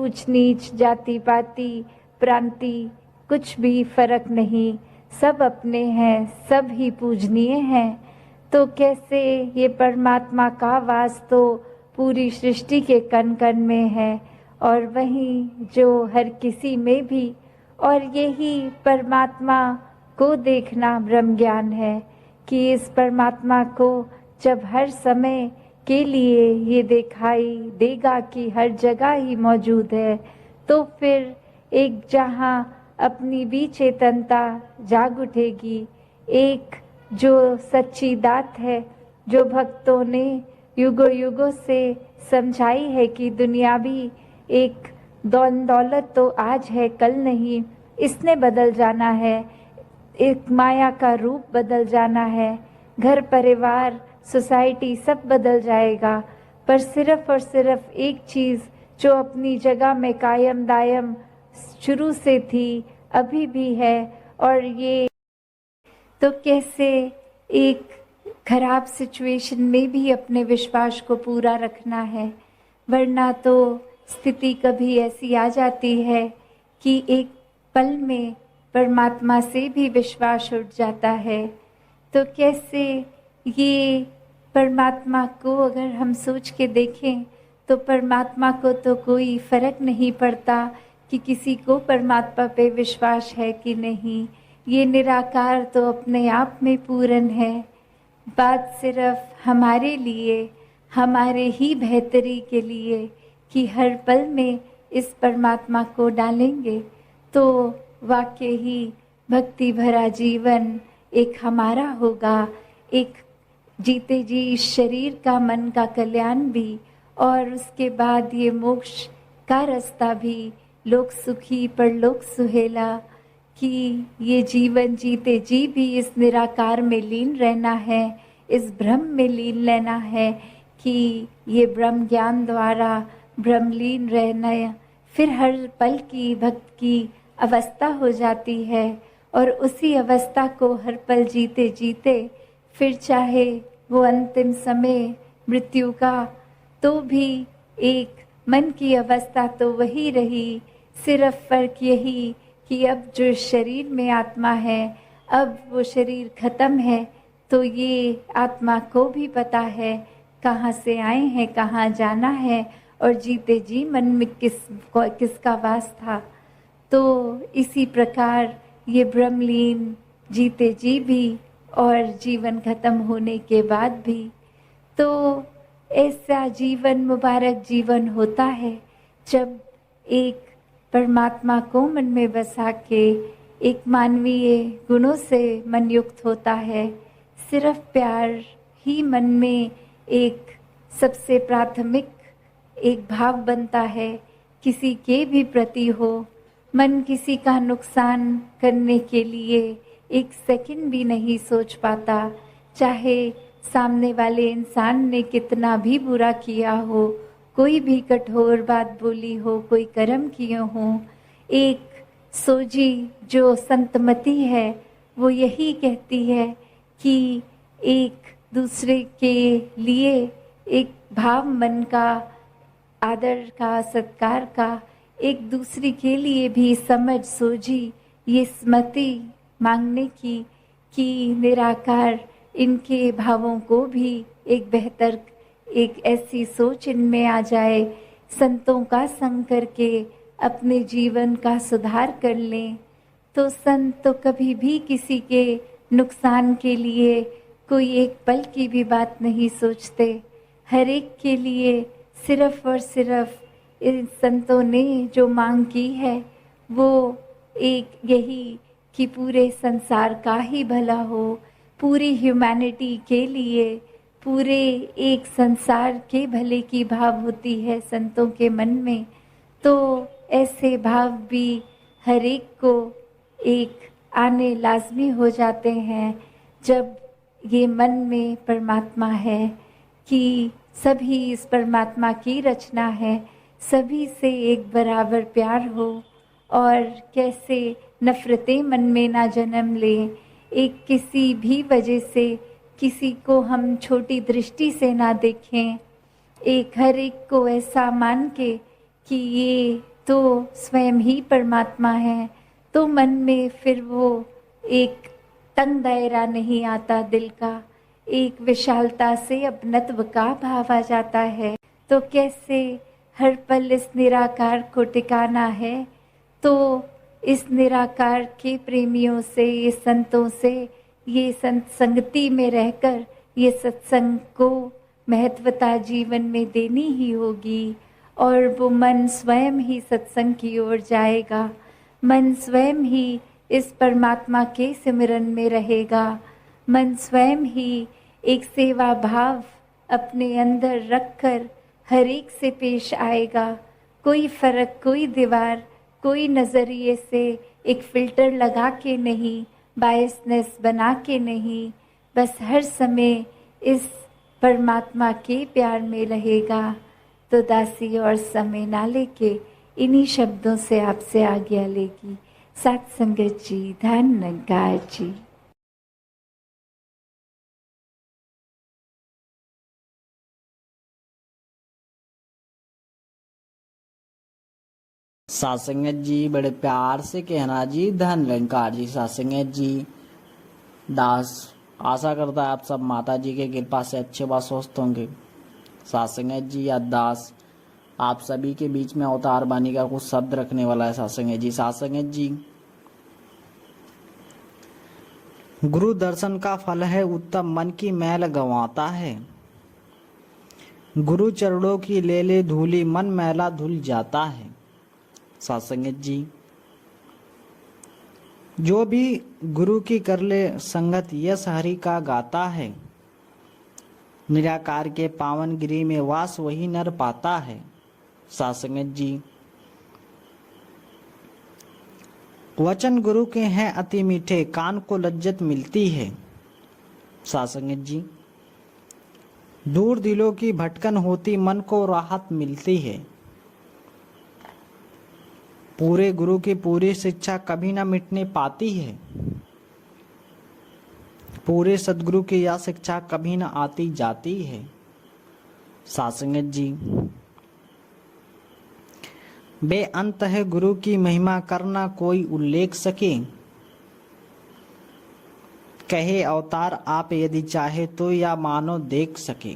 ऊंच नीच, जाति पाति, प्रांति कुछ भी फर्क नहीं, सब अपने हैं, सब ही पूजनीय हैं। तो कैसे ये परमात्मा का वास तो पूरी सृष्टि के कण कण में है, और वहीं जो हर किसी में भी, और यही परमात्मा को देखना ब्रह्म ज्ञान है कि इस परमात्मा को जब हर समय के लिए ये दिखाई देगा कि हर जगह ही मौजूद है, तो फिर एक जहाँ अपनी भी चेतनता जाग उठेगी, एक जो सच्ची दात है, जो भक्तों ने युगों युगों से समझाई है कि दुनिया भी एक दौलत तो आज है कल नहीं, इसने बदल जाना है, एक माया का रूप बदल जाना है, घर परिवार सोसाइटी सब बदल जाएगा, पर सिर्फ और सिर्फ एक चीज़ जो अपनी जगह में कायम दायम शुरू से थी, अभी भी है, और ये तो कैसे एक खराब सिचुएशन में भी अपने विश्वास को पूरा रखना है, वरना तो स्थिति कभी ऐसी आ जाती है कि एक पल में परमात्मा से भी विश्वास उठ जाता है। तो कैसे ये परमात्मा को अगर हम सोच के देखें तो परमात्मा को तो कोई फर्क नहीं पड़ता कि किसी को परमात्मा पे विश्वास है कि नहीं, ये निराकार तो अपने आप में पूर्ण है। बात सिर्फ हमारे लिए, हमारे ही बेहतरी के लिए कि हर पल में इस परमात्मा को डालेंगे तो वाकई ही भक्ति भरा जीवन एक हमारा होगा, एक जीते जी इस शरीर का मन का कल्याण भी, और उसके बाद ये मोक्ष का रास्ता भी, लोक सुखी परलोक सुहेला, कि ये जीवन जीते जी भी इस निराकार में लीन रहना है, इस ब्रह्म में लीन रहना है कि ये ब्रह्म ज्ञान द्वारा ब्रह्मलीन रहना, फिर हर पल की भक्त की अवस्था हो जाती है, और उसी अवस्था को हर पल जीते जीते फिर चाहे वो अंतिम समय मृत्यु का, तो भी एक मन की अवस्था तो वही रही, सिर्फ फर्क यही कि अब जो शरीर में आत्मा है, अब वो शरीर खत्म है, तो ये आत्मा को भी पता है कहाँ से आए हैं, कहाँ जाना है, और जीते जी मन में किसका वास था। तो इसी प्रकार ये ब्रह्मलीन जीते जी भी और जीवन खत्म होने के बाद भी, तो ऐसा जीवन मुबारक जीवन होता है जब एक परमात्मा को मन में बसा के एक मानवीय गुणों से मन युक्त होता है। सिर्फ प्यार ही मन में एक सबसे प्राथमिक एक भाव बनता है, किसी के भी प्रति हो। मन किसी का नुकसान करने के लिए एक सेकंड भी नहीं सोच पाता, चाहे सामने वाले इंसान ने कितना भी बुरा किया हो, कोई भी कठोर बात बोली हो, कोई कर्म किए हो। एक सोजी जो संतमति है वो यही कहती है कि एक दूसरे के लिए एक भाव मन का, आदर का, सत्कार का, एक दूसरे के लिए भी समझ सोझी, ये स्मृति मांगने की कि निराकार इनके भावों को भी एक बेहतर, एक ऐसी सोच इनमें आ जाए, संतों का संग करके अपने जीवन का सुधार कर लें। तो संत तो कभी भी किसी के नुकसान के लिए कोई एक पल की भी बात नहीं सोचते, हर एक के लिए सिर्फ और सिर्फ इन संतों ने जो मांग की है वो एक यही कि पूरे संसार का ही भला हो, पूरी ह्यूमैनिटी के लिए, पूरे एक संसार के भले की भाव होती है संतों के मन में। तो ऐसे भाव भी हर एक को एक आने लाजमी हो जाते हैं जब ये मन में परमात्मा है कि सभी इस परमात्मा की रचना है, सभी से एक बराबर प्यार हो, और कैसे नफ़रतें मन में ना जन्म लें, एक किसी भी वजह से किसी को हम छोटी दृष्टि से ना देखें, एक हर एक को ऐसा मान के कि ये तो स्वयं ही परमात्मा है, तो मन में फिर वो एक तंग दायरा नहीं आता दिल का, एक विशालता से अपनत्व का भाव आ जाता है। तो कैसे हर पल इस निराकार को टिकाना है, तो इस निराकार के प्रेमियों से, ये संतों से, ये संत संगति में रहकर ये सत्संग को महत्वता जीवन में देनी ही होगी। और वो मन स्वयं ही सत्संग की ओर जाएगा, मन स्वयं ही इस परमात्मा के सिमरन में रहेगा, मन स्वयं ही एक सेवा भाव अपने अंदर रखकर हर एक से पेश आएगा। कोई फर्क, कोई दीवार, कोई नज़रिए से एक फिल्टर लगा के नहीं, बायसनेस बना के नहीं, बस हर समय इस परमात्मा के प्यार में रहेगा। तो दासी और समय ना लेके इन्हीं शब्दों से आपसे आज्ञा लेगी। साथ संगत जी, धन निरंकार जी। सासंगत जी बड़े प्यार से कहना जी, धन निरंकार जी। सासंगत जी, दास आशा करता है आप सब माता जी के कृपा से अच्छे व स्वस्थ होंगे। सासंगत जी या दास आप सभी के बीच में अवतार बानी का कुछ शब्द रखने वाला है। सासंगत जी, सासंगत जी, गुरु दर्शन का फल है उत्तम, मन की मैल गंवाता है। गुरु चरणों की ले ले धूली, मन मैला धुल जाता है। सासंगत जी, जो भी गुरु की कर ले संगत, यश हरि का गाता है। निराकार के पावन गिरी में वास वही नर पाता है। सासंगत जी, वचन गुरु के हैं अति मीठे, कान को लज्जत मिलती है। सासंगत जी, दूर दिलों की भटकन होती, मन को राहत मिलती है। पूरे गुरु की पूरी शिक्षा कभी न मिटने पाती है। पूरे सदगुरु की यह शिक्षा कभी न आती जाती है। सासंगत जी, बेअंत है गुरु की महिमा, करना कोई उल्लेख सके। कहे अवतार आप यदि चाहे तो या मानो देख सके।